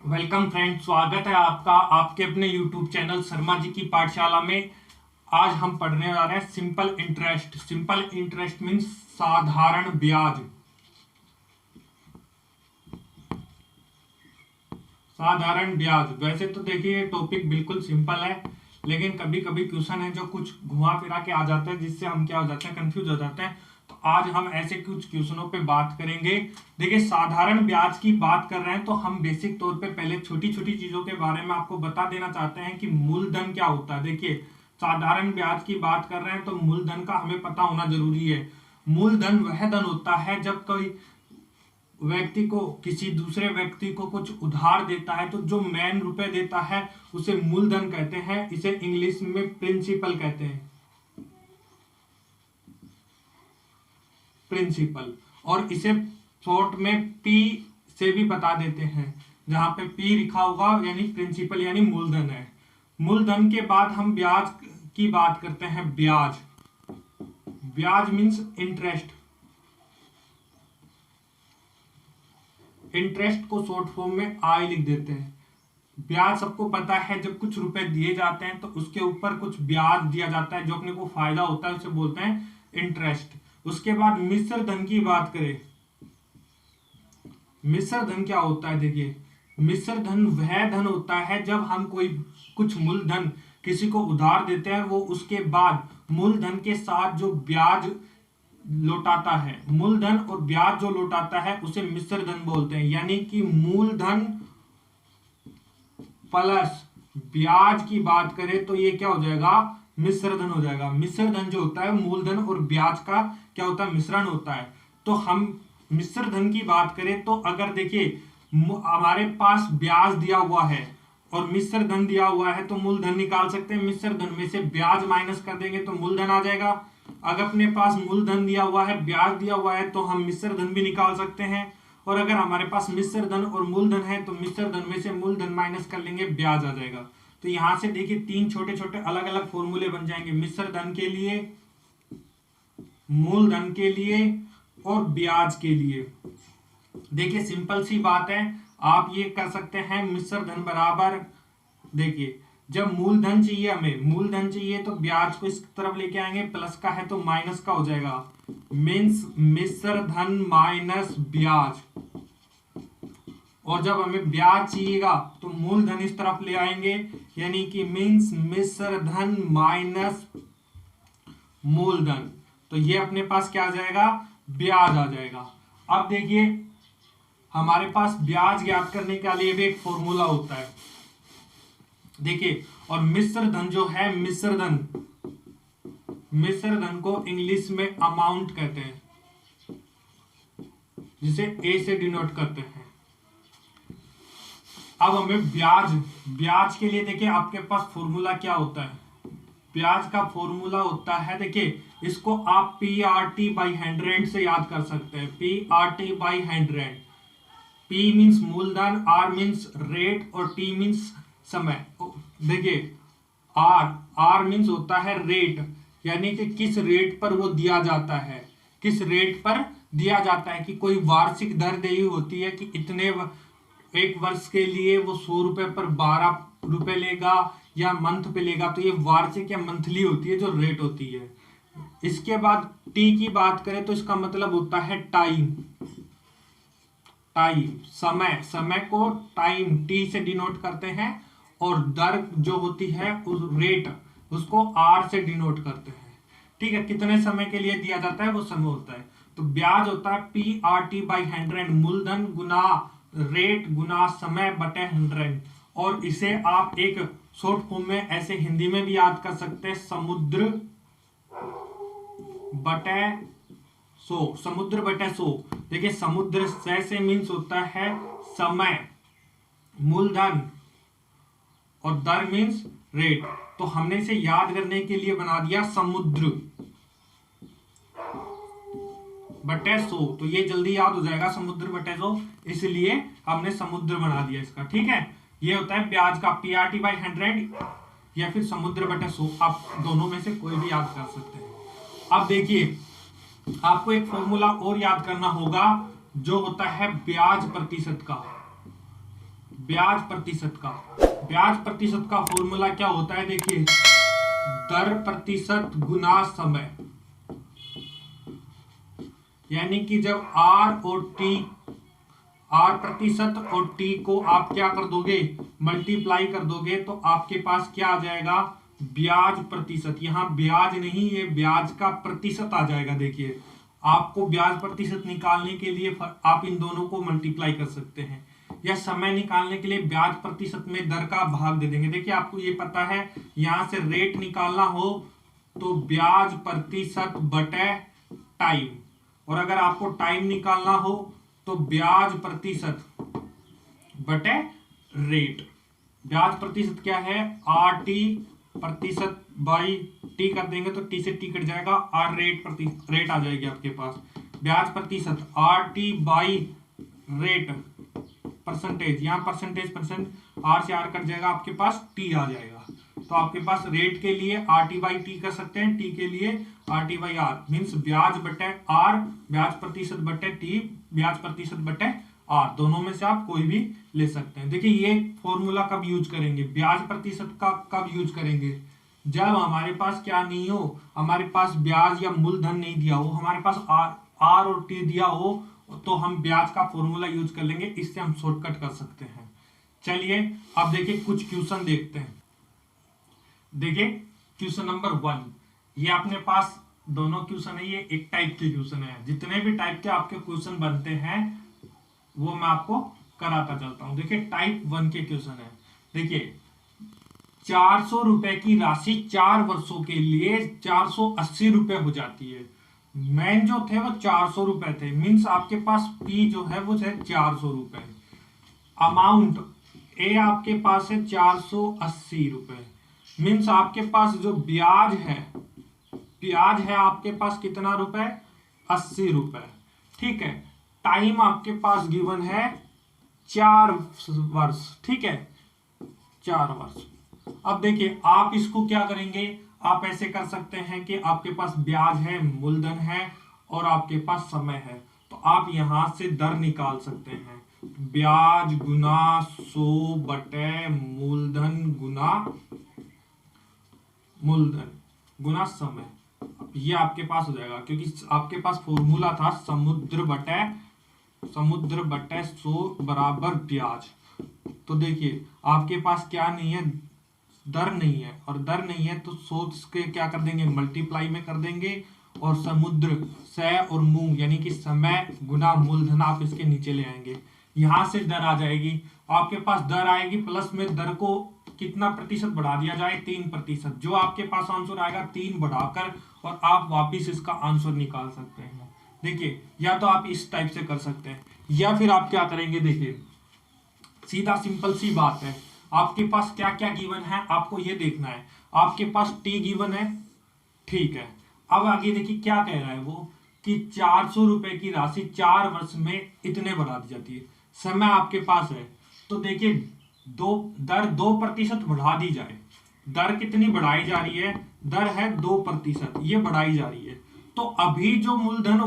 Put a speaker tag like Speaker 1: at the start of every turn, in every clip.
Speaker 1: Welcome friend, स्वागत है आपका आपके अपने यूट्यूब चैनल शर्मा जी की पाठशाला में। आज हम पढ़ने जा रहे हैं simple interest. Simple interest means साधारण ब्याज। साधारण ब्याज। वैसे तो देखिए ये टॉपिक बिल्कुल सिंपल है, लेकिन कभी कभी क्वेश्चन है जो कुछ घुमा फिरा के आ जाते हैं, जिससे हम क्या हो जाते हैं, कंफ्यूज हो जाते हैं। तो आज हम ऐसे कुछ क्वेश्चनों पे बात करेंगे। देखिए साधारण ब्याज की बात कर रहे हैं तो हम बेसिक तौर पे पहले छोटी छोटी चीजों के बारे में आपको बता देना चाहते हैं कि मूलधन क्या होता है। देखिए साधारण ब्याज की बात कर रहे हैं तो मूलधन का हमें पता होना जरूरी है। मूलधन वह धन होता है जब कोई व्यक्ति को किसी दूसरे व्यक्ति को कुछ उधार देता है, तो जो मेन रुपए देता है उसे मूलधन कहते हैं। इसे इंग्लिश में प्रिंसिपल कहते हैं, प्रिंसिपल। और इसे शॉर्ट में पी से भी बता देते हैं, जहां पे पी लिखा होगा यानी प्रिंसिपल यानी मूलधन है। मूलधन के बाद हम ब्याज की बात करते हैं। ब्याज, ब्याज मीन्स इंटरेस्ट। इंटरेस्ट को शॉर्ट फॉर्म में आई लिख देते हैं। ब्याज सबको पता है, जब कुछ रुपए दिए जाते हैं तो उसके ऊपर कुछ ब्याज दिया जाता है, जो अपने को फायदा होता है, उसे बोलते हैं इंटरेस्ट। उसके बाद मिश्र धन की बात करें। मिश्र धन क्या होता है? देखिए मिश्र धन वह धन होता है जब हम कोई कुछ मूलधन किसी को उधार देते हैं, वो उसके बाद मूलधन के साथ जो ब्याज लौटाता है, मूलधन और ब्याज जो लौटाता है, उसे मिश्र धन बोलते हैं। यानी कि मूलधन प्लस ब्याज की बात करें तो ये क्या हो जाएगा? मिश्र धन हो जाएगा। मिश्र धन जो होता है मूलधन और ब्याज का क्या होता है? मिश्रण होता है। तो हम मिश्र धन की बात करें तो अगर देखिए हमारे पास ब्याज दिया हुआ है और मिश्र धन दिया हुआ है, तो मूलधन निकाल सकते हैं। मिश्र धन में से ब्याज माइनस कर देंगे तो मूलधन आ जाएगा। अगर अपने पास मूलधन दिया हुआ है, ब्याज दिया हुआ है, तो हम मिश्र धन भी निकाल सकते हैं। और अगर हमारे पास मिश्र धन और मूलधन है तो मिश्र धन में से मूलधन माइनस कर लेंगे, ब्याज आ जाएगा। तो यहां से देखिए तीन छोटे छोटे अलग अलग फॉर्मूले बन जाएंगे, मिश्र धन के लिए, मूलधन के लिए और ब्याज के लिए। देखिए सिंपल सी बात है, आप ये कर सकते हैं। मिश्र धन बराबर, देखिए जब मूलधन चाहिए, हमें मूलधन चाहिए तो ब्याज को इस तरफ लेके आएंगे, प्लस का है तो माइनस का हो जाएगा। मीन्स मिश्र धन माइनस ब्याज। और जब हमें ब्याज चाहिएगा तो मूलधन इस तरफ ले आएंगे, यानी कि मीन्स मिश्र धन माइनस मूलधन। तो ये अपने पास क्या आ जाएगा? ब्याज आ जाएगा। अब देखिए हमारे पास ब्याज ज्ञात करने के लिए भी एक फॉर्मूला होता है। देखिए, और मिश्र धन जो है, मिश्र धन को इंग्लिश में अमाउंट कहते हैं, जिसे ए से डिनोट करते हैं। अब हमें ब्याज के लिए देखिए आपके पास फॉर्मूला क्या होता है? ब्याज का फॉर्मूला होता है, देखिए इसको आप पी आर टी बाई 100 से याद कर सकते हैं। P R T by 100। P means मूलधन, आर मीन्स रेट और टी मीन्स समय। देखिए आर मीन्स होता है रेट, यानी कि किस रेट पर वो दिया जाता है, किस रेट पर दिया जाता है। कि कोई वार्षिक दर दी होती है कि इतने एक वर्ष के लिए वो 100 रुपए पर 12 रुपए लेगा या मंथ पे लेगा, तो ये वार्षिक या मंथली होती है जो रेट होती है। इसके बाद टी की बात करें तो इसका मतलब होता है टाइम। समय को टाइम टी से डिनोट करते हैं, और दर जो होती है उस रेट उसको आर से डिनोट करते हैं। ठीक है, कितने समय के लिए दिया जाता है वो समय होता है। तो ब्याज होता है पी आर टी बाई 100, मूलधन गुना रेट गुना समय बटे 100। और इसे आप एक शॉर्ट फॉर्म में ऐसे हिंदी में भी याद कर सकते हैं, समुद्र बटे 100। समुद्र बटे 100। देखिए समुद्र से मीन्स होता है समय, मूलधन और दर मीन्स रेट। तो हमने इसे याद करने के लिए बना दिया समुद्र बटे 100। तो ये जल्दी याद हो जाएगा, समुद्र बटे 100, इसलिए हमने समुद्र बना दिया इसका। ठीक है, ये होता है ब्याज का पी आर टी बाई 100 या फिर समुद्र बटे 100। आप दोनों में से कोई भी याद कर सकते हैं। अब देखिए आपको एक फॉर्मूला और याद करना होगा, जो होता है ब्याज प्रतिशत का। ब्याज प्रतिशत का। ब्याज प्रतिशत का फॉर्मूला क्या होता है, देखिए दर प्रतिशत गुना समय, यानी कि जब आर प्रतिशत और टी को आप क्या कर दोगे, मल्टीप्लाई कर दोगे, तो आपके पास क्या आ जाएगा, ब्याज प्रतिशत। यहां ब्याज नहीं, ये ब्याज का प्रतिशत आ जाएगा। देखिए आपको ब्याज प्रतिशत निकालने के लिए आप इन दोनों को मल्टीप्लाई कर सकते हैं, या समय निकालने के लिए ब्याज प्रतिशत में दर का भाग दे देंगे। देखिए आपको ये पता है, यहां से रेट निकालना हो तो ब्याज प्रतिशत बटे टाइम, और अगर आपको टाइम निकालना हो तो ब्याज प्रतिशत बटे रेट। ब्याज प्रतिशत क्या है, आर टी प्रतिशत बाई टी कर देंगे तो टी से टी कट जाएगा, आर रेट आ जाएगी आपके पास। ब्याज प्रतिशत are T by rate percentage, यहाँ परसेंटेज आर से आर कट जाएगा, आपके पास टी आ जाएगा। तो आपके पास रेट के लिए आर टी बाई टी कर सकते हैं, टी के लिए R T by R, means ब्याज बटे आर, ब्याज प्रतिशत बटे टी, ब्याज प्रतिशत बटे आर, दोनों में से आप कोई भी ले सकते हैं। देखिए ये फॉर्मूला कब यूज करेंगे, ब्याज प्रतिशत का कब यूज करेंगे, जब हमारे पास क्या नहीं हो, हमारे पास ब्याज या मूलधन नहीं दिया हो, हमारे पास आर और टी दिया हो, तो हम ब्याज का फॉर्मूला यूज कर लेंगे, इससे हम शॉर्टकट कर सकते हैं। चलिए अब देखिए कुछ क्वेश्चन देखते हैं। देखिए क्वेश्चन नंबर 1, ये अपने पास दोनों क्वेश्चन है, ये एक टाइप के क्वेश्चन है। जितने भी टाइप के आपके क्वेश्चन बनते हैं वो मैं आपको कराता चलता हूं। देखिए टाइप 1 के क्वेश्चन है। देखिए 400 रुपए की राशि 4 वर्षों के लिए 480 रुपए हो जाती है। मैन जो थे वो 400 रुपए थे, मीन्स आपके पास पी जो है वो है 400 रुपए। अमाउंट ए आपके पास है 480 रुपए, मीन्स आपके पास जो ब्याज है आपके पास कितना रुपए, 80 रुपए। ठीक है, टाइम आपके पास गिवन है 4 वर्ष। ठीक है, 4 वर्ष। अब देखिए आप इसको क्या करेंगे, आप ऐसे कर सकते हैं कि आपके पास ब्याज है, मूलधन है और आपके पास समय है, तो आप यहां से दर निकाल सकते हैं। ब्याज गुना 100 बटे मूलधन गुना समय, ये आपके पास हो जाएगा, क्योंकि आपके पास फॉर्मूला था समुद्र बटे 100 बराबर ब्याज। तो देखिए आपके पास क्या नहीं है, दर नहीं है, और दर नहीं है तो 100 के क्या कर देंगे, मल्टीप्लाई में कर देंगे, और समुद्र से और मूंग यानी कि समय गुना मूलधन आप इसके नीचे ले आएंगे, यहां से दर आ जाएगी। आपके पास दर आएगी, प्लस में दर को कितना प्रतिशत बढ़ा दिया जाए, 3%। जो आपके पास आंसर आएगा 3 बढ़ाकर, और आप वापिस इसका आंसर निकाल सकते हैं। देखिए या तो आप इस टाइप से कर सकते हैं, या फिर आप क्या करेंगे, देखिए सीधा सिंपल सी बात है, आपके पास क्या क्या गिवन है आपको ये देखना है। आपके पास टी गिवन है, ठीक है। अब आगे देखिए क्या कह रहा है वो, कि 400 रुपए की राशि 4 वर्ष में इतने बढ़ा दी जाती है। समय आपके पास है, तो देखिए दर 2% बढ़ा दी जाए। दर कितनी बढ़ाई जा रही है, दर है 2%, ये बढ़ाई जा रही है। तो अभी जो मूलधन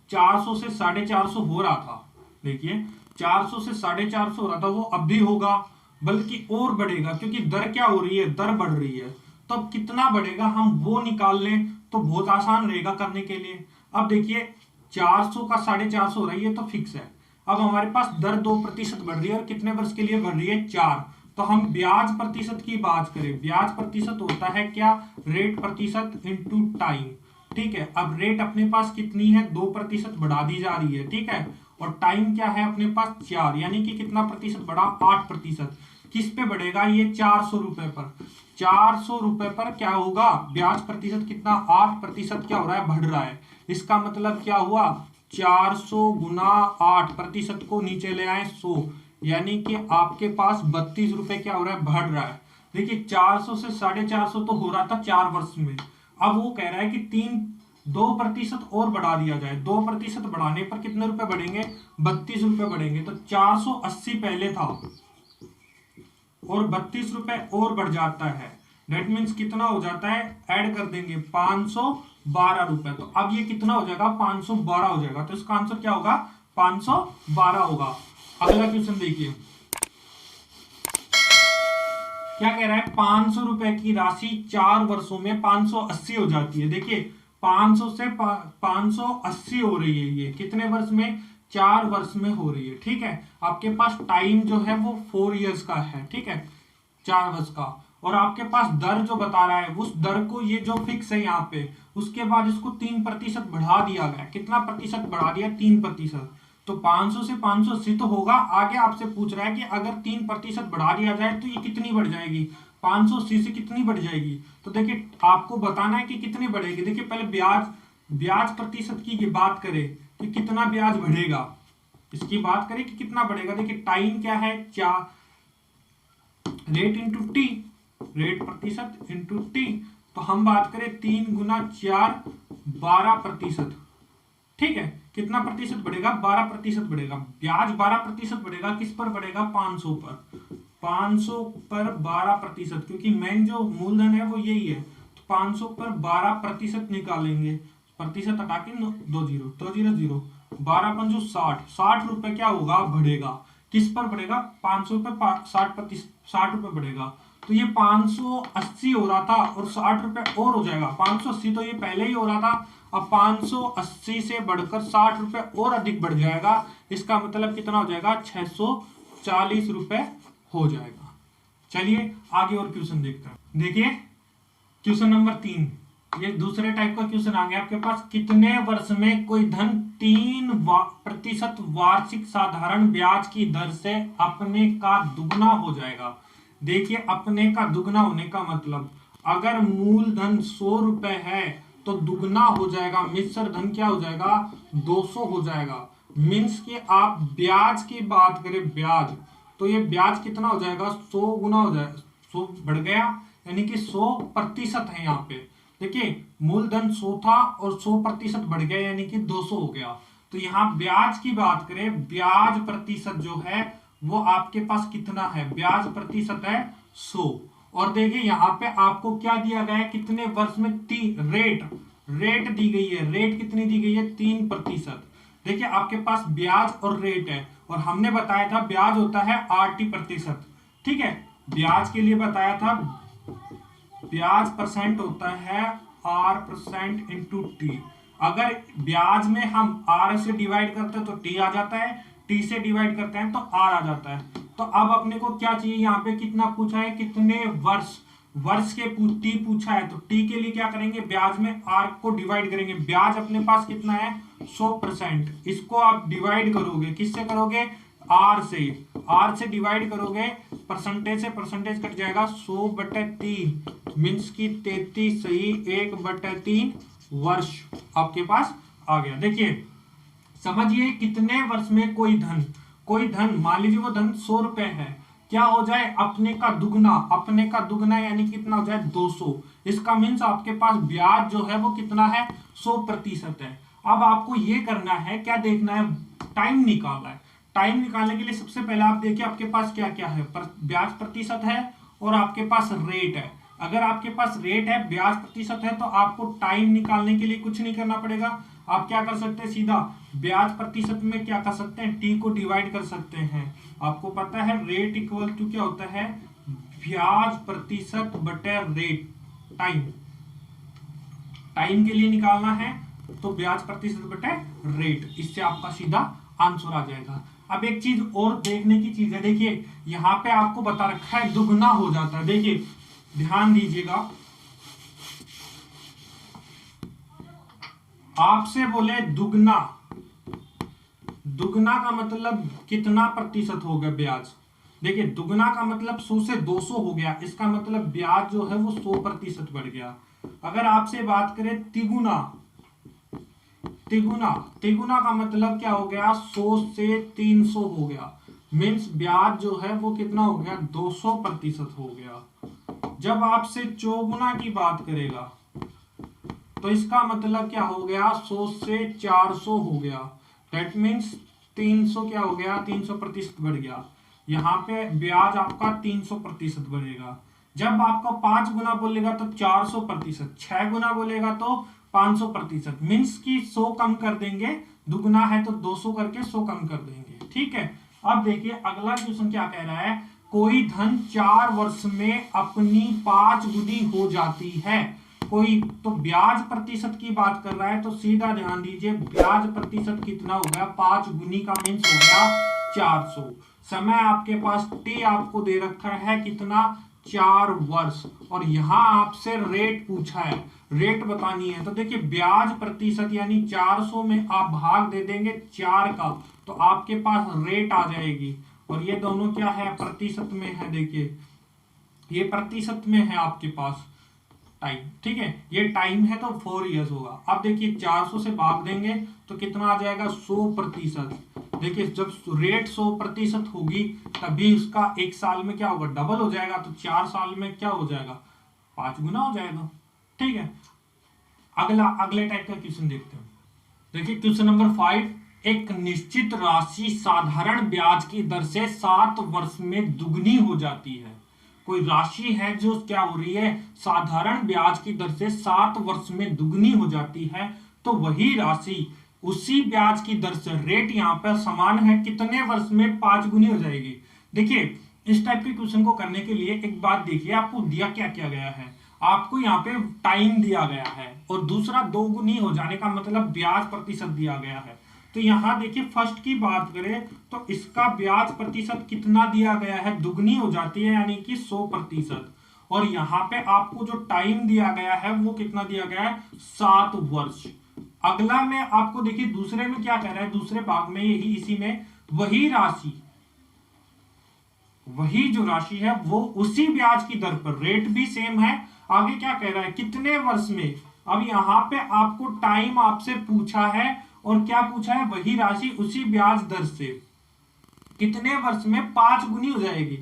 Speaker 1: 400 से 450 हो रहा था, देखिए 400 से 450 हो रहा था, वो अब भी होगा, बल्कि और बढ़ेगा, क्योंकि दर क्या हो रही है, दर बढ़ रही है। तो अब कितना बढ़ेगा हम वो निकाल लें तो बहुत आसान रहेगा करने के लिए। अब देखिए 400 का 450 हो रहा है, ये तो फिक्स है। अब हमारे पास दर 2% बढ़ रही है, और कितने वर्ष के लिए बढ़ रही है, 4। तो हम ब्याज प्रतिशत की बात करें, ब्याज प्रतिशत होता है क्या, रेट प्रतिशत इंटू टाइम। ठीक है, अब रेट अपने पास कितनी है, 2% बढ़ा दी जा रही है। ठीक है, और टाइम क्या है अपने पास 4, यानी कि कितना प्रतिशत बढ़ा, 8%। किस पे बढ़ेगा, ये 400 रुपए पर। 400 रुपए पर क्या होगा, ब्याज प्रतिशत कितना, 8% क्या हो रहा है, बढ़ रहा है। इसका मतलब क्या हुआ, 400 गुना 8% को नीचे ले आए 100, यानी कि आपके पास 32 रुपए क्या हो रहा है, बढ़ रहा है। देखिए 400 से 450 तो हो रहा था 4 वर्ष में, अब वो कह रहा है कि 2% और बढ़ा दिया जाए। 2% बढ़ाने पर कितने रुपए बढ़ेंगे, 32 रुपए बढ़ेंगे। तो 480 पहले था और 32 रुपए और बढ़ जाता है, डेट मीन्स कितना हो जाता है, ऐड कर देंगे 512 रुपए। तो अब ये कितना हो जाएगा, 512 हो जाएगा। तो इसका आंसर क्या होगा, 512 होगा। अगला क्वेश्चन देखिए, क्या कह रहा है, 500 रुपए की राशि 4 वर्षों में 580 हो जाती है। देखिए 500 से 580 हो रही है, ये कितने वर्ष में, 4 वर्ष में हो रही है। ठीक है, आपके पास टाइम जो है वो 4 इयर्स का है। ठीक है, 4 वर्ष का, और आपके पास दर जो बता रहा है उस दर को, ये जो फिक्स है यहाँ पे, उसके बाद इसको 3% बढ़ा दिया गया। कितना प्रतिशत बढ़ा दिया, 3%। तो 500 से 580 तो होगा। आगे आपसे पूछ रहा है कि अगर 3% बढ़ा दिया जाए तो ये कितनी बढ़ जाएगी, 580 से कितनी बढ़ जाएगी। तो देखिए आपको बताना है कि कितनी बढ़ेगी। देखिए पहले ब्याज प्रतिशत की बात करें कि कितना ब्याज बढ़ेगा, इसकी बात करें कि कितना बढ़ेगा। देखिए टाइम क्या है, 4 रेट इंटू टी, रेट प्रतिशत इंटू टी। तो हम बात करें 3 गुना 4 12%। ठीक है, कितना प्रतिशत बढ़ेगा, 12% बढ़ेगा। ब्याज 12% बढ़ेगा, किस पर बढ़ेगा, 500 पर। 500 पर 12%, क्योंकि मेन जो मूलधन है वो यही है। तो 500 पर 12% निकालेंगे, प्रतिशत हटा के 2 जीरो, 2 जीरो 0, 12 पंजो 60, 60 रुपए क्या होगा, बढ़ेगा। किस पर बढ़ेगा, 500 पे 60 रुपए बढ़ेगा। तो ये 580 हो रहा था और 60 रुपए और हो जाएगा। 580 तो ये पहले ही हो रहा था, अब 580 से बढ़कर 60 रुपए और अधिक बढ़ जाएगा। इसका मतलब कितना हो जाएगा, 640 रुपए हो जाएगा। चलिए आगे और क्वेश्चन देखते हैं। देखिए क्वेश्चन नंबर 3, ये दूसरे टाइप का क्वेश्चन आ गया आपके पास। कितने वर्ष में कोई धन 3% वार्षिक साधारण ब्याज की दर से अपने का दुगना हो जाएगा। देखिए अपने का दुगना होने का मतलब, अगर मूलधन 100 रुपए है तो दुगना हो जाएगा, मिश्र धन क्या हो जाएगा, 200 हो जाएगा। मीन्स कि आप ब्याज की बात करें, ब्याज, तो ये ब्याज कितना हो जाएगा, 100 गुना हो जाएगा, 100 बढ़ गया, यानी कि 100% है यहाँ पे। देखिए मूलधन 100 था और 100% बढ़ गया, यानी कि 200 हो गया। तो यहाँ ब्याज की बात करें, ब्याज प्रतिशत जो है वो आपके पास कितना है, ब्याज प्रतिशत है 100। और देखिए यहाँ पे आपको क्या दिया गया है, कितने वर्ष में, रेट दी गई है। रेट कितनी दी गई है, 3%। देखिए आपके पास ब्याज और रेट है, और हमने बताया था ब्याज होता है RT%। ठीक है, ब्याज के लिए बताया था, ब्याज परसेंट होता है R% इंटू टी। अगर ब्याज में हम R से डिवाइड करते हैं तो T आ जाता है, T से डिवाइड करते हैं तो R आ जाता है। तो अब अपने को क्या चाहिए, यहाँ पे कितना पूछा है, कितने वर्ष के T पूछा है। तो T के लिए क्या करेंगे, ब्याज में R को डिवाइड करेंगे। ब्याज अपने पास कितना है, 100%। इसको आप डिवाइड करोगे, किससे करोगे, R से डिवाइड करोगे, परसेंटेज से परसेंटेज कट जाएगा, 100/3 मीन्स की 33 सही 1/3 वर्ष आपके पास आ गया। देखिए समझिए कितने वर्ष में कोई धन मान लीजिए वो धन 100 रुपए है, क्या हो जाए, अपने का दुगना यानी कितना हो जाए, 200। इसका मीन्स आपके पास ब्याज जो है वो कितना है, 100% है। अब आपको ये करना है, क्या देखना है, टाइम निकालना है। टाइम निकालने के लिए सबसे पहले आप देखिए आपके पास क्या क्या है, ब्याज प्रतिशत है और आपके पास रेट है। अगर आपके पास रेट है, ब्याज प्रतिशत है, तो आपको टाइम निकालने के लिए कुछ नहीं करना पड़ेगा। आप क्या कर सकते हैं, सीधा ब्याज प्रतिशत में क्या कर सकते हैं, टी को डिवाइड कर सकते हैं। आपको पता है रेट इक्वल टू क्या होता है, ब्याज प्रतिशत बटे रेट। टाइम के लिए निकालना है तो ब्याज प्रतिशत बटे रेट, इससे आपका सीधा आंसर आ जाएगा। अब एक चीज और देखने की चीज है, देखिए यहाँ पे आपको बता रखा है दुगना हो जाता है। देखिए ध्यान दीजिएगा, आपसे बोले दुगना का मतलब कितना प्रतिशत हो गया ब्याज। देखिए दुगना का मतलब 100 से 200 हो गया, इसका मतलब ब्याज जो है वो 100% बढ़ गया। अगर आपसे बात करें तिगुना का मतलब क्या हो गया, 100 से 300 हो गया, मीन्स ब्याज जो है वो कितना हो गया, 200% हो गया। जब आपसे चौगुना की बात करेगा तो इसका मतलब क्या हो गया, 100 से 400 हो गया, दैट मीन्स 300 क्या हो गया, 300% बढ़ गया। यहाँ पे ब्याज आपका 300% बढ़ेगा। जब आपको 5 गुना बोलेगा तो 400%, 6 गुना बोलेगा तो 500%, मीन्स की 100 कम कर देंगे, दुगना है तो 200 करके 100 कम कर देंगे। ठीक है, अब देखिए अगला क्वेश्चन क्या कह रहा है, कोई धन 4 वर्ष में अपनी 5 गुनी हो जाती है। कोई तो ब्याज प्रतिशत की बात कर रहा है, तो सीधा ध्यान दीजिए ब्याज प्रतिशत कितना हो गया, 5 गुनी का मीन्स हो गया 400। समय आपके पास टी आपको दे रखा है कितना, 4 वर्ष, और यहां आपसे रेट पूछा है, रेट बतानी है। तो देखिए ब्याज प्रतिशत यानी 400 में आप भाग दे देंगे 4 का, तो आपके पास रेट आ जाएगी। और ये दोनों क्या है, प्रतिशत में है। देखिए ये प्रतिशत में है आपके पास टाइम, ठीक है, ये टाइम है तो 4 इयर्स होगा। अब देखिए 400 से भाग देंगे तो कितना आ जाएगा, 100%। देखिए जब रेट 100% होगी तभी उसका 1 साल में क्या होगा, डबल हो जाएगा। तो 4 साल में क्या हो जाएगा, 5 गुना हो जाएगा। ठीक है, अगले टाइप का क्वेश्चन देखते हैं। देखिए क्वेश्चन नंबर 5, एक निश्चित राशि साधारण ब्याज की दर से 7 वर्ष में दुगनी हो जाती है। कोई राशि है जो क्या हो रही है, साधारण ब्याज की दर से 7 वर्ष में दुगनी हो जाती है, तो वही राशि उसी ब्याज की दर से, रेट यहाँ पर समान है, कितने वर्ष में 5 गुनी हो जाएगी। देखिए इस टाइप के क्वेश्चन को करने के लिए एक बात देखिए, आपको दिया क्या क्या गया है, आपको यहाँ पे टाइम दिया गया है और दूसरा 2 गुनी हो जाने का मतलब ब्याज प्रतिशत दिया गया है। तो यहाँ देखिए फर्स्ट की बात करें तो इसका ब्याज प्रतिशत कितना दिया गया है, दुगनी हो जाती है यानी कि 100%। और यहाँ पे आपको जो टाइम दिया गया है वो कितना दिया गया है, 7 वर्ष। अगला में आपको देखिए दूसरे में क्या कह रहा है, दूसरे भाग में यही इसी में वही राशि, वही जो राशि है वो उसी ब्याज की दर पर, रेट भी सेम है। आगे क्या कह रहा है, कितने वर्ष में। अब यहाँ पे आपको टाइम आपसे पूछा है और क्या पूछा है, वही राशि उसी ब्याज दर से कितने वर्ष में 5 गुनी हो जाएगी।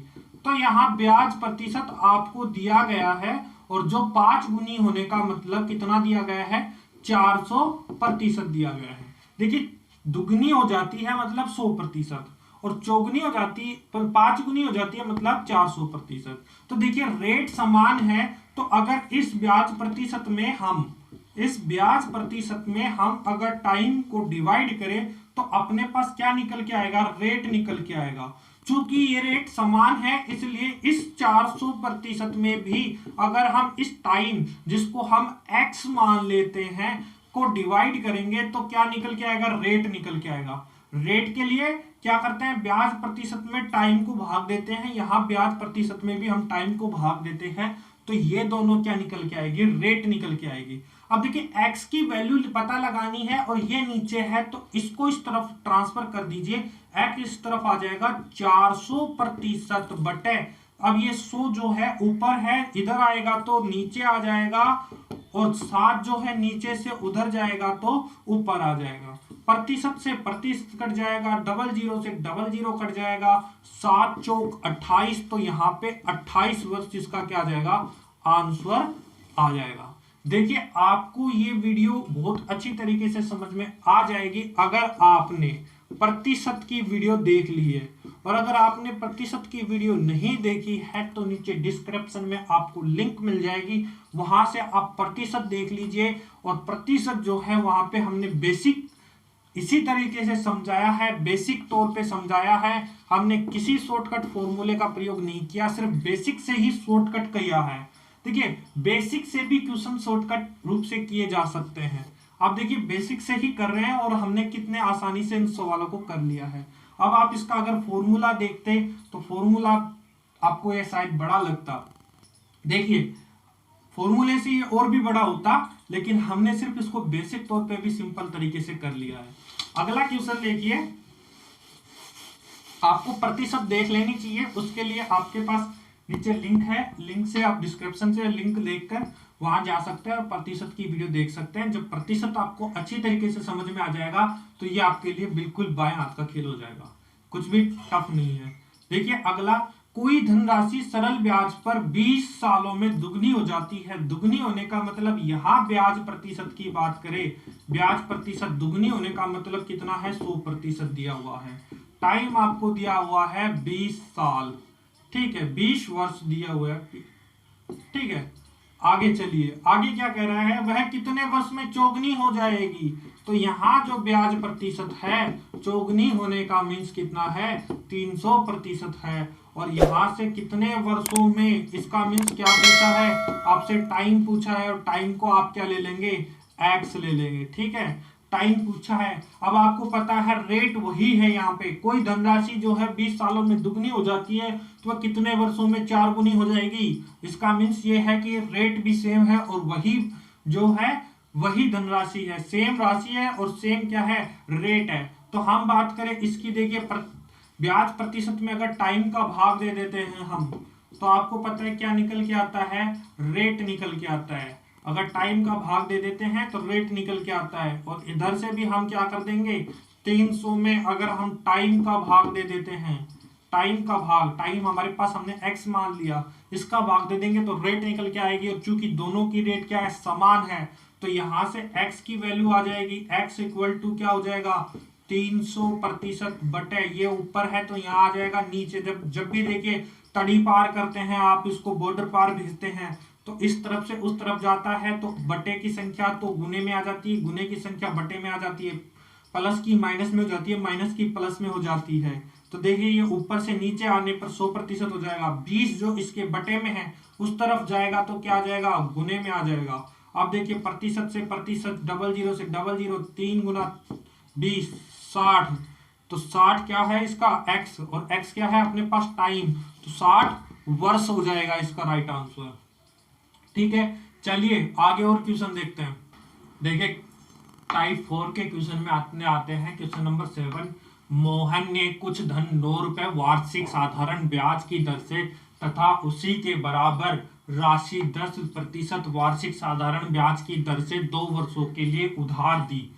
Speaker 1: तो यहाँ ब्याज प्रतिशत आपको दिया गया है और जो 5 गुनी होने का मतलब कितना दिया गया है, 400% दिया गया है। देखिए दुगनी हो जाती है मतलब 100%, और चौगुनी हो जाती है, 5 गुनी हो जाती है मतलब 400%। तो देखिए रेट समान है, तो अगर इस ब्याज प्रतिशत में हम अगर टाइम को डिवाइड करें तो अपने पास क्या निकल के आएगा, रेट निकल के आएगा। चूंकि ये रेट समान है इसलिए इस 400% में भी अगर हम इस टाइम जिसको हम x मान लेते हैं को डिवाइड करेंगे तो क्या निकल के आएगा, रेट निकल के आएगा। रेट के लिए क्या करते हैं, ब्याज प्रतिशत में टाइम को भाग देते हैं, यहाँ ब्याज प्रतिशत में भी हम टाइम को भाग देते हैं, तो ये दोनों क्या निकल के आएगी, रेट निकल के आएगी। अब देखिए x की वैल्यू पता लगानी है और ये नीचे है तो इसको इस तरफ ट्रांसफर कर दीजिए, x इस तरफ आ जाएगा 400% बटे, अब ये 100 जो है ऊपर है इधर आएगा तो नीचे आ जाएगा, और 7 जो है नीचे से उधर जाएगा तो ऊपर आ जाएगा। प्रतिशत से प्रतिशत कट जाएगा, 00 से 00 कट जाएगा, 7 चौक 28, तो यहाँ पे 28 वर्ष इसका क्या आ जाएगा, आंसर आ जाएगा। देखिए आपको ये वीडियो बहुत अच्छी तरीके से समझ में आ जाएगी अगर आपने प्रतिशत की वीडियो देख ली है, और अगर आपने प्रतिशत की वीडियो नहीं देखी है तो नीचे डिस्क्रिप्शन में आपको लिंक मिल जाएगी, वहां से आप प्रतिशत देख लीजिए। और प्रतिशत जो है वहां पे हमने बेसिक इसी तरीके से समझाया है, बेसिक तौर पे समझाया है, हमने किसी शॉर्टकट फॉर्मूले का प्रयोग नहीं किया, सिर्फ बेसिक से ही शॉर्टकट किया है। देखिए बेसिक से भी क्वेश्चन शॉर्टकट रूप से किए जा सकते हैं। आप देखिए बेसिक से ही कर रहे हैं और हमने कितने आसानी से इन सवालों को कर लिया है। अब आप इसका अगर फॉर्मूला देखते तो फॉर्मूला आपको ये शायद बड़ा लगता, देखिए फॉर्मूले से ये और भी बड़ा होता, लेकिन हमने सिर्फ इसको बेसिक तौर पे भी सिंपल तरीके से कर लिया है। अगला क्वेश्चन देखिए, आपको प्रतिशत देख लेनी चाहिए, उसके लिए आपके पास नीचे लिंक है, लिंक से आप डिस्क्रिप्शन से लिंक देखकर वहां जा सकते हैं और प्रतिशत की वीडियो देख सकते हैं। जब प्रतिशत आपको अच्छी तरीके से समझ में आ जाएगा तो ये आपके लिए बिल्कुल बाएं हाथ का खेल हो जाएगा, कुछ भी टफ नहीं है। देखिए अगला, कोई धनराशि सरल ब्याज पर 20 सालों में दुगनी हो जाती है। दुगनी होने का मतलब यहाँ ब्याज प्रतिशत की बात करें, ब्याज प्रतिशत दुगनी होने का मतलब कितना है, 100% दिया हुआ है। टाइम आपको दिया हुआ है 20 साल, ठीक है, 20 वर्ष दिया हुआ है, ठीक है। आगे चलिए, आगे क्या कह रहा है, वह कितने वर्ष में चौगुनी हो जाएगी। तो यहाँ जो ब्याज प्रतिशत है चौगुनी होने का मीन्स कितना है, 300% है। और यहाँ से कितने वर्षों में, इसका मीन्स क्या पूछा है आपसे, टाइम पूछा है, और टाइम को आप क्या ले लेंगे, एक्स ले लेंगे। ठीक है, टाइम पूछा है। अब आपको पता है रेट वही है, यहाँ पे कोई धनराशि जो है 20 सालों में दुगनी हो जाती है तो वह कितने वर्षों में 4 गुनी हो जाएगी। इसका मीन्स ये है कि रेट भी सेम है और वही जो है वही धनराशि है, सेम राशि है और सेम क्या है, रेट है। तो हम बात करें इसकी, देखिए ब्याज प्रतिशत में अगर टाइम का भाग दे देते हैं हम, तो आपको पता है क्या निकल के आता है, रेट निकल के आता है। अगर टाइम का भाग दे देते हैं तो रेट निकल के आता है। और इधर से भी हम क्या कर देंगे, 300 में अगर हम टाइम का भाग दे देते हैं, टाइम का भाग, टाइम हमारे पास हमने x मान लिया, इसका भाग दे देंगे तो रेट निकल के आएगी। और चूंकि दोनों की रेट क्या है, समान है, तो यहां से x की वैल्यू आ जाएगी, x इक्वल टू क्या हो जाएगा, 300% बटे, ये ऊपर है तो यहाँ आ जाएगा नीचे। जब भी देखिए तड़ी पार करते हैं आप, इसको बॉर्डर पार भेजते हैं, तो इस तरफ से उस तरफ जाता है तो बटे की संख्या तो गुने में आ जाती है, गुने की संख्या बटे में आ जाती है, प्लस की माइनस में हो जाती है, माइनस की प्लस में हो जाती है। तो देखिए ये ऊपर से नीचे आने पर 100% हो जाएगा। 20 जो इसके बटे में है उस तरफ जाएगा तो क्या आ जाएगा, गुने में आ जाएगा। अब देखिए प्रतिशत से प्रतिशत, डबल जीरो से डबल जीरो, 3 गुना 20, 60। तो 60 क्या है इसका, x, और x क्या है अपने पास, टाइम, तो 60 वर्ष हो जाएगा इसका राइट आंसर। ठीक है, चलिए आगे और क्वेश्चन देखते हैं। देखिए टाइप 4 के क्वेश्चन में आते हैं क्वेश्चन नंबर 7। मोहन ने कुछ धन 9 रुपए वार्षिक साधारण ब्याज की दर से तथा उसी के बराबर राशि 10% वार्षिक साधारण ब्याज की दर से 2 वर्षों के लिए उधार दी।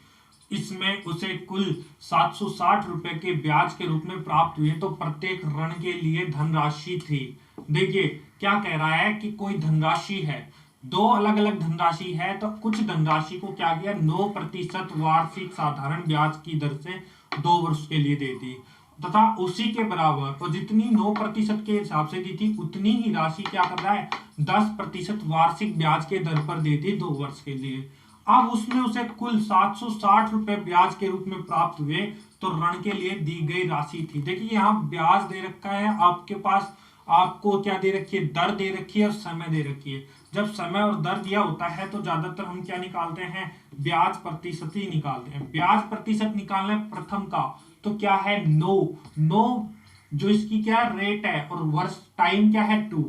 Speaker 1: इसमें उसे कुल 760 रुपए के ब्याज के रूप में प्राप्त हुए, तो प्रत्येक ऋण के लिए धनराशि थी। देखिए क्या कह रहा है कि कोई धनराशि है, दो अलग अलग धनराशि है, तो कुछ धनराशि को क्या किया, 9% वार्षिक साधारण ब्याज की दर से 2 वर्ष के लिए दे दी, तथा उसी के बराबर, तो जितनी 9% के हिसाब से दी थी उतनी ही राशि क्या कर रहा है, 10% वार्षिक ब्याज के दर पर दे दी 2 वर्ष के लिए। अब उसमें उसे कुल 760 रुपए ब्याज के रूप में प्राप्त हुए, तो ऋण के लिए दी गई राशि थी। देखिए यहाँ ब्याज दे रखा है आपके पास, आपको क्या दे रखी है, दर दे रखी है और समय दे रखी है। जब समय और दर दिया होता है तो ज्यादातर हम क्या निकालते हैं, ब्याज प्रतिशत ही निकालते हैं। ब्याज प्रतिशत निकालना है प्रथम का, तो क्या है 9 जो इसकी क्या रेट है, और वर्ष टाइम क्या है 2।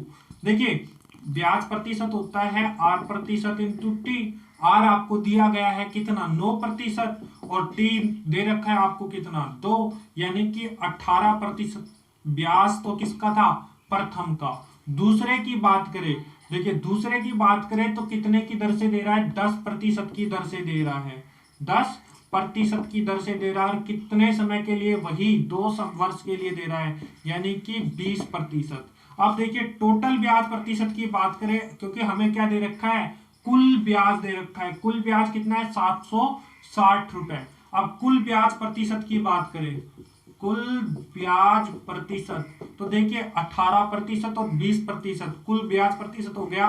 Speaker 1: देखिए ब्याज प्रतिशत होता है r% इंटू टी। आर आपको दिया गया है कितना, 9%, और टी दे रखा है आपको कितना, 2, यानी कि 18%। ब्याज तो किसका था, प्रथम का। दूसरे की बात करें, देखिए दूसरे की बात करें तो कितने की दर से दे रहा है, 10% की दर से दे रहा है, 10% की दर से दे रहा है, और कितने समय के लिए, वही 2 वर्ष के लिए दे रहा है, यानी कि 20%। अब देखिए टोटल ब्याज प्रतिशत की बात करें, क्योंकि हमें क्या दे रखा है, कुल ब्याज दे रखा है, कुल ब्याज कितना है, 760 रुपए। अब कुल ब्याज प्रतिशत की बात करें, कुल ब्याज प्रतिशत, तो देखिए 18% और 20%, कुल ब्याज प्रतिशत हो गया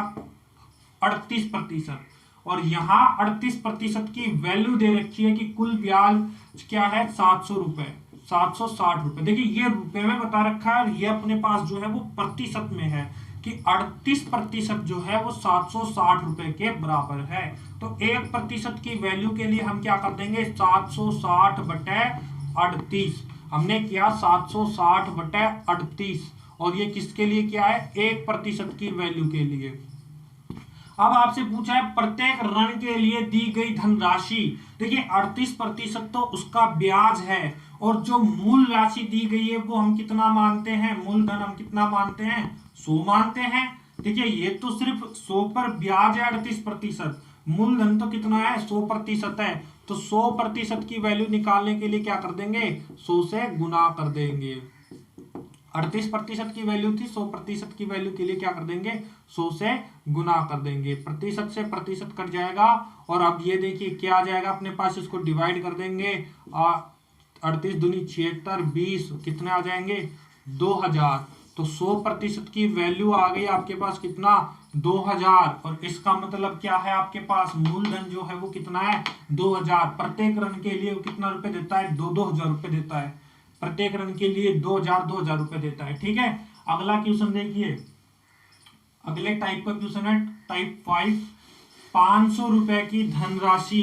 Speaker 1: 38%। और यहाँ 38% की वैल्यू दे रखी है कि कुल ब्याज क्या है, 700 रुपए, 760 रुपए। देखिए ये रुपए में बता रखा है, और ये अपने पास जो है वो प्रतिशत में है कि 38% जो है वो 760 रुपए के बराबर है। तो 1% की वैल्यू के लिए हम क्या कर देंगे, 760 बटे 38। हमने किया 760 बटे 38, और ये किसके लिए क्या है, 1% की वैल्यू के लिए। अब आपसे पूछा है प्रत्येक ऋण के लिए दी गई धनराशि। देखिए 38% तो उसका ब्याज है, और जो मूल राशि दी गई है वो हम कितना मानते हैं, मूलधन हम कितना मानते हैं, 100 मानते हैं। देखिए ये तो सिर्फ 100 पर ब्याज है 38%, मूलधन तो कितना है, 100% है। तो 100% की वैल्यू निकालने के लिए क्या कर देंगे, 100 से गुना कर देंगे। 38% की वैल्यू थी, 100% की वैल्यू के लिए क्या कर देंगे, 100 से गुना कर देंगे। प्रतिशत से प्रतिशत कट जाएगा, और अब ये देखिए क्या आ जाएगा अपने पास, इसको डिवाइड कर देंगे, 38 दूनी 76, 20 कितने आ जाएंगे, 2000। तो 100% की वैल्यू आ गई आपके पास कितना, 2000। और इसका मतलब क्या है, आपके पास मूलधन जो है वो कितना है, 2000। प्रत्येक ऋण के लिए वो कितना रुपए देता है, 2-2 हजार रुपए देता है। प्रत्येक ऋण के लिए 2000 रुपए देता है। ठीक है, अगला क्वेश्चन देखिए, अगले टाइप का क्वेश्चन है टाइप 5। 500 रुपए की धनराशि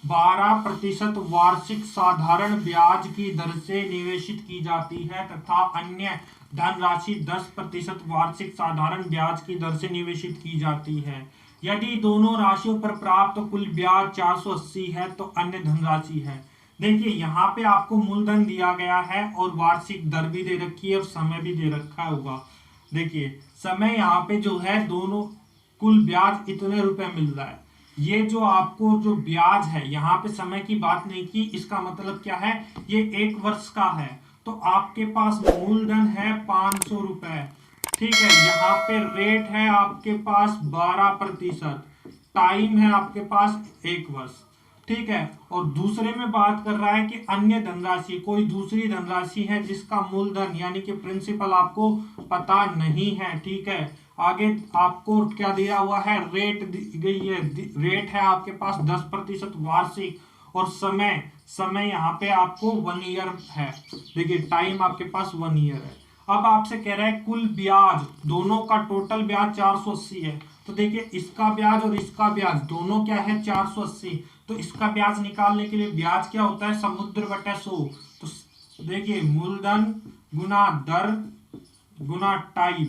Speaker 1: 12% वार्षिक साधारण ब्याज की दर से निवेशित की जाती है तथा अन्य धनराशि 10% वार्षिक साधारण ब्याज की दर से निवेशित की जाती है। यदि दोनों राशियों पर प्राप्त कुल ब्याज 480 है तो अन्य धनराशि है। देखिए यहाँ पे आपको मूलधन दिया गया है और वार्षिक दर भी दे रखी है और समय भी दे रखा होगा। देखिए समय यहाँ पे जो है दोनों कुल ब्याज इतने रुपए मिल रहा है। ये जो आपको जो ब्याज है यहाँ पे समय की बात नहीं की, इसका मतलब क्या है, ये 1 वर्ष का है। तो आपके पास मूलधन है 500 रुपए, ठीक है। यहाँ पे रेट है आपके पास 12%, टाइम है आपके पास 1 वर्ष, ठीक है। और दूसरे में बात कर रहा है कि अन्य धनराशि, कोई दूसरी धनराशि है जिसका मूलधन यानी कि प्रिंसिपल आपको पता नहीं है, ठीक है। आगे आपको क्या दिया हुआ है, रेट दी गई है, रेट है आपके पास 10% वार्षिक और समय यहाँ पे आपको 1 ईयर है। देखिए टाइम आपके पास 1 ईयर है। अब आपसे कह रहा है कुल ब्याज, दोनों का टोटल ब्याज 480 है। तो देखिए इसका ब्याज और इसका ब्याज दोनों क्या है 480। तो इसका ब्याज निकालने के लिए ब्याज क्या होता है, समुद्र बटे 100। तो देखिए मूलधन गुना दर गुना टाइम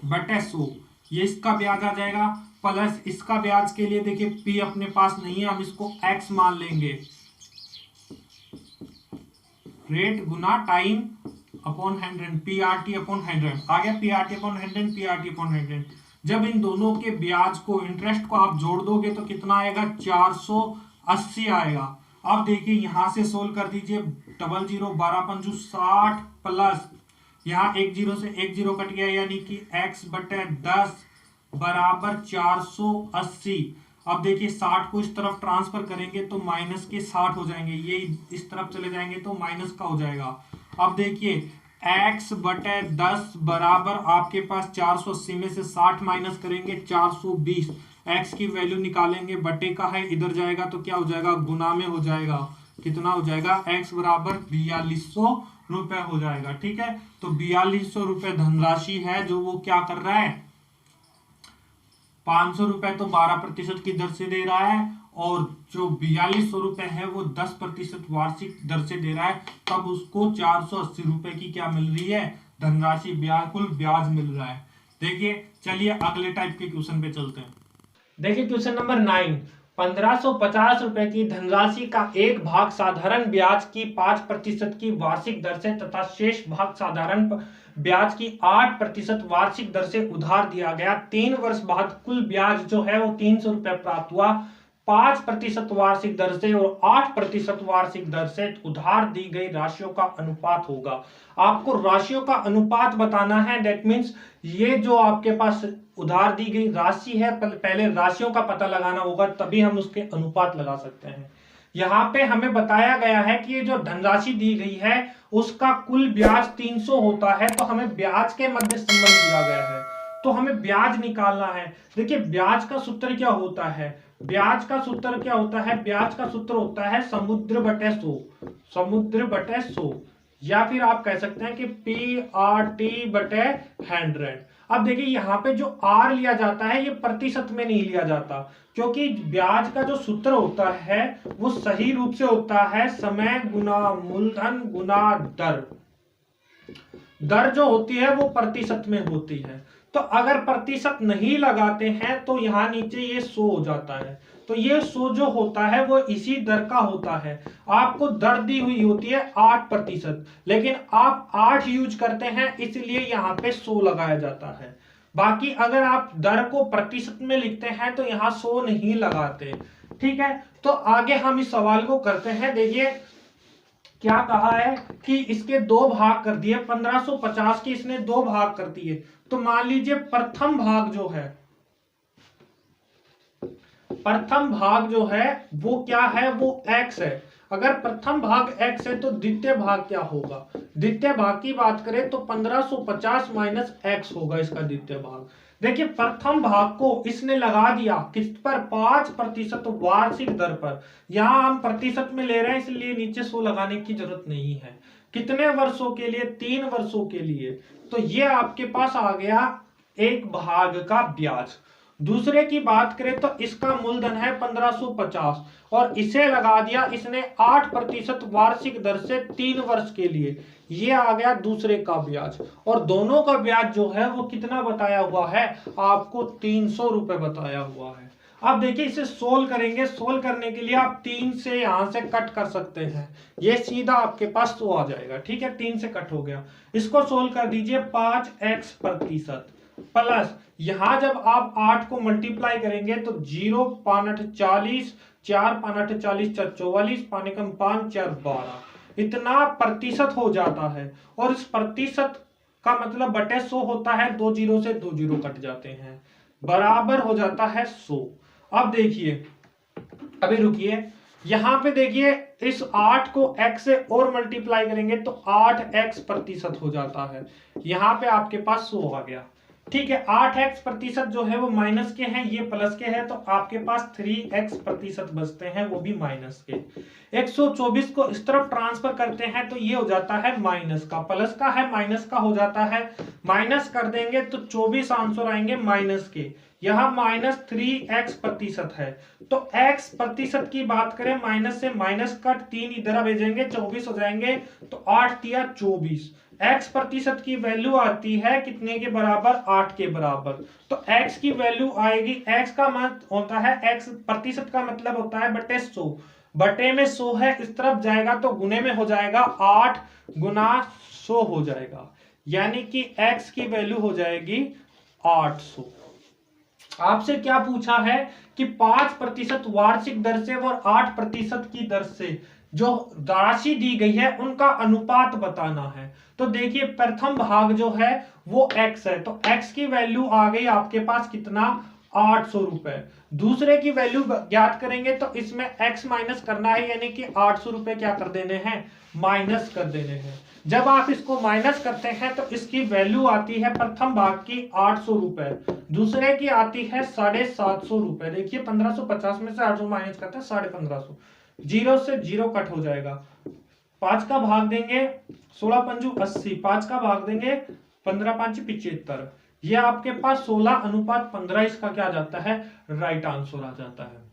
Speaker 1: बटे 100, ये इसका ब्याज आ जाएगा। प्लस इसका ब्याज के लिए देखिए पी अपने पास नहीं है, हम इसको एक्स मान लेंगे। रेट गुना टाइम अपॉन 100, पीआरटी अपॉन 100 आ गया, पीआरटी अपॉन 100, पीआरटी अपॉन 100। जब इन दोनों के ब्याज को, इंटरेस्ट को आप जोड़ दोगे तो कितना आएगा, 480 आएगा। अब देखिए यहां से सोल्व कर दीजिए, 00 12 पंचू 60 प्लस यहाँ 1 0 से 1 0 कट गया यानी कि x बटे 10 बराबर 480। अब देखिए 60 को इस तरफ ट्रांसफर करेंगे तो माइनस के 60 हो जाएंगे, ये इस तरफ चले जाएंगे तो माइनस का हो जाएगा। अब देखिए x बटे 10 बराबर आपके पास 480 में से 60 माइनस करेंगे 420, x की वैल्यू निकालेंगे, बटे का है इधर जाएगा तो क्या हो जाएगा, गुना में हो जाएगा। कितना हो जाएगा, x बराबर 4200 रुपए हो जाएगा, ठीक है। तो 4200 रुपए धनराशि है जो वो क्या कर रहा है, 500 रुपए तो 12% की दर से दे रहा है और जो 4200 रुपए है वो 10% वार्षिक दर से दे रहा है। तब उसको 480 रुपए की क्या मिल रही है, धनराशि, ब्याज, कुल ब्याज मिल रहा है। देखिए चलिए अगले टाइप के क्वेश्चन पे चलते हैं। देखिए क्वेश्चन नंबर 9। 1550 रुपए की धनराशि का एक भाग साधारण ब्याज की 5% की वार्षिक दर से तथा शेष भाग साधारण ब्याज की 8% वार्षिक दर से उधार दिया गया। 3 वर्ष बाद कुल ब्याज जो है वो 300 रुपए प्राप्त हुआ। 5% वार्षिक दर से और 8% वार्षिक दर से उधार दी गई राशियों का अनुपात होगा। आपको राशियों का अनुपात बताना है। दैट मीन्स ये जो आपके पास उधार दी गई राशि है, पहले राशियों का पता लगाना होगा, तभी हम उसके अनुपात लगा सकते हैं। यहाँ पे हमें बताया गया है कि ये जो धनराशि दी गई है उसका कुल ब्याज 300 होता है, तो हमें ब्याज के मध्य संबंध दिया गया है तो हमें ब्याज निकालना है। देखिए ब्याज का सूत्र क्या होता है, ब्याज का सूत्र क्या होता है, ब्याज का सूत्र होता है समुद्र बटे 100, समुद्र बटे 100, या फिर आप कह सकते हैं कि पीआरटी बटे 100। अब देखिए यहाँ पे जो आर लिया जाता है ये प्रतिशत में नहीं लिया जाता, क्योंकि ब्याज का जो सूत्र होता है वो सही रूप से होता है समय गुना मूलधन गुना दर। दर जो होती है वो प्रतिशत में होती है, तो अगर प्रतिशत नहीं लगाते हैं तो यहाँ नीचे ये 100 हो जाता है। तो ये 100 जो होता है वो इसी दर का होता है। आपको दर दी हुई होती है 8%, लेकिन आप 8 यूज करते हैं इसलिए यहाँ पे 100 लगाया जाता है। बाकी अगर आप दर को प्रतिशत में लिखते हैं तो यहाँ 100 नहीं लगाते, ठीक है। तो आगे हम इस सवाल को करते हैं। देखिए क्या कहा है कि इसके 2 भाग कर दिए, 1550 के इसने 2 भाग कर दिए। तो मान लीजिए प्रथम भाग जो है, प्रथम भाग जो है वो क्या है, वो x है। अगर प्रथम भाग x है तो द्वितीय भाग क्या होगा, द्वितीय भाग की बात करें तो 1550 माइनस x होगा इसका द्वितीय भाग। देखिए प्रथम भाग को इसने लगा दिया किस पर, 5% वार्षिक दर पर। यहां हम प्रतिशत में ले रहे हैं इसलिए नीचे 100 लगाने की जरूरत नहीं है। कितने वर्षों के लिए? 3 वर्षों के लिए। तो ये आपके पास आ गया 1 भाग का ब्याज। दूसरे की बात करें तो इसका मूलधन है 1550 और इसे लगा दिया इसने 8% वार्षिक दर से 3 वर्ष के लिए। ये आ गया दूसरे का ब्याज और दोनों का ब्याज जो है वो कितना बताया हुआ है आपको? 300 रुपए बताया हुआ है। अब देखिए इसे सोल्व करेंगे। सोल्व करने के लिए आप 3 से यहां से कट कर सकते हैं, ये सीधा आपके पास 100 आ जाएगा। ठीक है, 3 से कट हो गया। इसको सोल्व कर दीजिए। 5x% प्लस यहां जब आप 8 को मल्टीप्लाई करेंगे तो 0 5 8 40, 4 5 8 40 4 44, पाने कम 5 4 12 इतना प्रतिशत हो जाता है। और इस प्रतिशत का मतलब बटे 100 होता है। 2 जीरो से 2 जीरो कट जाते हैं, बराबर हो जाता है 100। अब देखिए, अभी रुकिए, यहां पे देखिए इस 8 को x से और मल्टीप्लाई करेंगे तो 8x% हो जाता है। यहां पे आपके पास 100 आ गया। ठीक है, 8x% जो है वो माइनस के हैं, ये प्लस के हैं, तो आपके पास 3x% बचते हैं, वो भी माइनस के। 124 को इस तरफ ट्रांसफर करते हैं तो ये हो जाता है माइनस का, प्लस का है माइनस का हो जाता है। माइनस कर देंगे तो 24 आंसर आएंगे माइनस के। यहां -3x% है तो x% की बात करें, माइनस से माइनस कट 3 इधर भेजेंगे 24 हो जाएंगे तो 8 तिया 24। x% की वैल्यू आती है कितने के बराबर? 8 के बराबर। तो x की वैल्यू आएगी, x का मतलब होता है x% का मतलब होता है बटे 100। बटे में 100 है, इस तरफ जाएगा तो गुने में हो जाएगा, 8 गुना 100 हो जाएगा, यानी कि x की वैल्यू हो जाएगी 800। आपसे क्या पूछा है कि 5% वार्षिक दर से और 8% की दर से जो राशि दी गई है उनका अनुपात बताना है। तो देखिए प्रथम भाग जो है वो x है, तो x की वैल्यू आ गई आपके पास कितना? 800 रुपए। दूसरे की वैल्यू ज्ञात करेंगे तो इसमें x माइनस करना है, यानी कि 800 रुपए क्या कर देने हैं? माइनस कर देने हैं। जब आप इसको माइनस करते हैं तो इसकी वैल्यू आती है प्रथम भाग की 800 रुपए, दूसरे की आती है 750 रुपए। देखिए 1550 में से 800 माइनस करते हैं 1550, जीरो से जीरो कट हो जाएगा। 5 का भाग देंगे 16 पंजू 80, 5 का भाग देंगे 15 5 75। ये आपके पास 16:15 इसका क्या आ जाता है? राइट आंसर आ जाता है।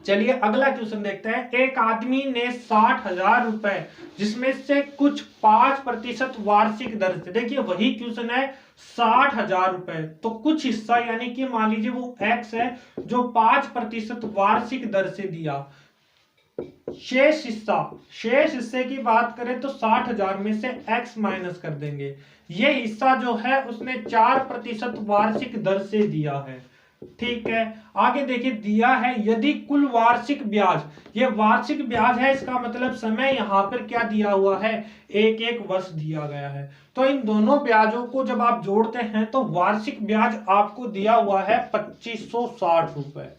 Speaker 1: चलिए अगला क्वेश्चन देखते हैं। एक आदमी ने 60,000 रुपए जिसमें से कुछ 5% वार्षिक दर से, देखिए वही क्वेश्चन है, 60,000 रुपए तो कुछ हिस्सा, यानी कि मान लीजिए वो x है जो 5% वार्षिक दर से दिया। शेष हिस्से की बात करें तो 60,000 में से x माइनस कर देंगे। ये हिस्सा जो है उसने 4% वार्षिक दर से दिया है। ठीक है, आगे देखिए दिया है यदि कुल वार्षिक ब्याज, ये वार्षिक ब्याज है, इसका मतलब समय यहां पर क्या दिया हुआ है? 1 वर्ष दिया गया है। तो इन दोनों ब्याजों को जब आप जोड़ते हैं तो वार्षिक ब्याज आपको दिया हुआ है 2560 रुपए।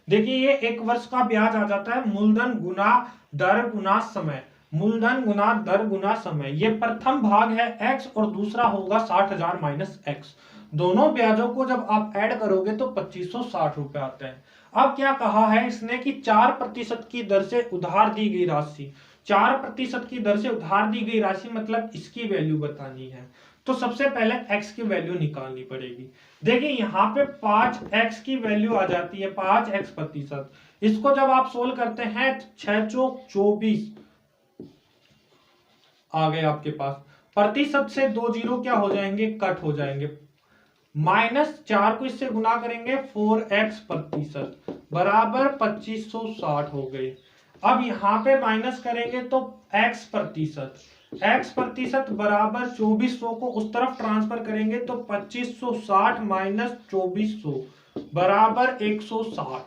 Speaker 1: देखिए ये 1 वर्ष का ब्याज आ जाता है मूलधन गुना दर गुना समय, मूलधन गुना दर गुना समय। ये प्रथम भाग है x और दूसरा होगा 60,000 माइनस x। दोनों ब्याजों को जब आप ऐड करोगे तो 2560 रुपए आते हैं। अब क्या कहा है इसने कि 4% की दर से उधार दी गई राशि, 4% की दर से उधार दी गई राशि मतलब इसकी वैल्यू बतानी है। तो सबसे पहले x की वैल्यू निकालनी पड़ेगी। देखिए यहाँ पे 5x की वैल्यू आ जाती है 5x%। इसको जब आप सोल्व करते हैं 6 चौक 24 आ गए आपके पास। प्रतिशत से 2 जीरो क्या हो जाएंगे? कट हो जाएंगे। -4 को इससे गुना करेंगे 4x% बराबर 2560 हो गए। अब यहां पे माइनस करेंगे तो x% बराबर 2400 को उस तरफ ट्रांसफर करेंगे तो 2560 माइनस 2400 बराबर 160।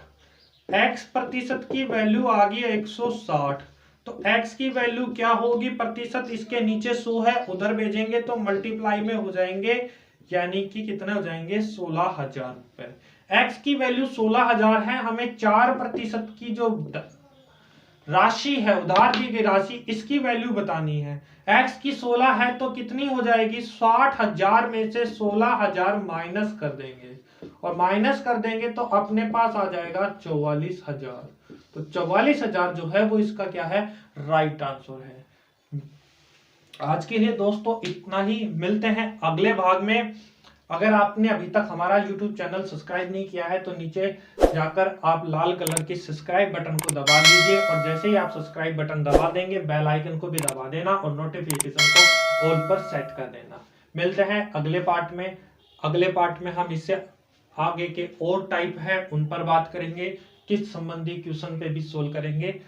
Speaker 1: x% की वैल्यू आ गई 160, तो x की वैल्यू क्या होगी? प्रतिशत इसके नीचे 100 है, उधर भेजेंगे तो मल्टीप्लाई में हो जाएंगे, यानी कि कितने हो जाएंगे? 16,000 रुपए। x की वैल्यू 16,000 है, हमें 4% की जो राशि है उधार दी गई राशि, इसकी वैल्यू बतानी है। x की 16 है तो कितनी हो जाएगी? 60,000 में से 16,000 माइनस कर देंगे और माइनस कर देंगे तो अपने पास आ जाएगा 44,000। तो 44,000 जो है वो इसका क्या है? राइट आंसर है। आज के लिए दोस्तों इतना ही, मिलते हैं अगले भाग में। अगर आपने अभी तक हमारा YouTube चैनल सब्सक्राइब नहीं किया है तो नीचे जाकर आप लाल कलर की सब्सक्राइब बटन को दबा दीजिए, और जैसे ही आप सब्सक्राइब बटन दबा देंगे बेल आइकन को भी दबा देना और नोटिफिकेशन को ऑल पर सेट कर देना। मिलते हैं अगले पार्ट में। अगले पार्ट में हम इससे आगे के और टाइप है उन पर बात करेंगे, किस संबंधी क्वेश्चन पे भी सोल्व करेंगे।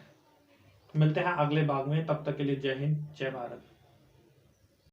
Speaker 1: मिलते हैं अगले भाग में, तब तक के लिए जय हिंद जय भारत।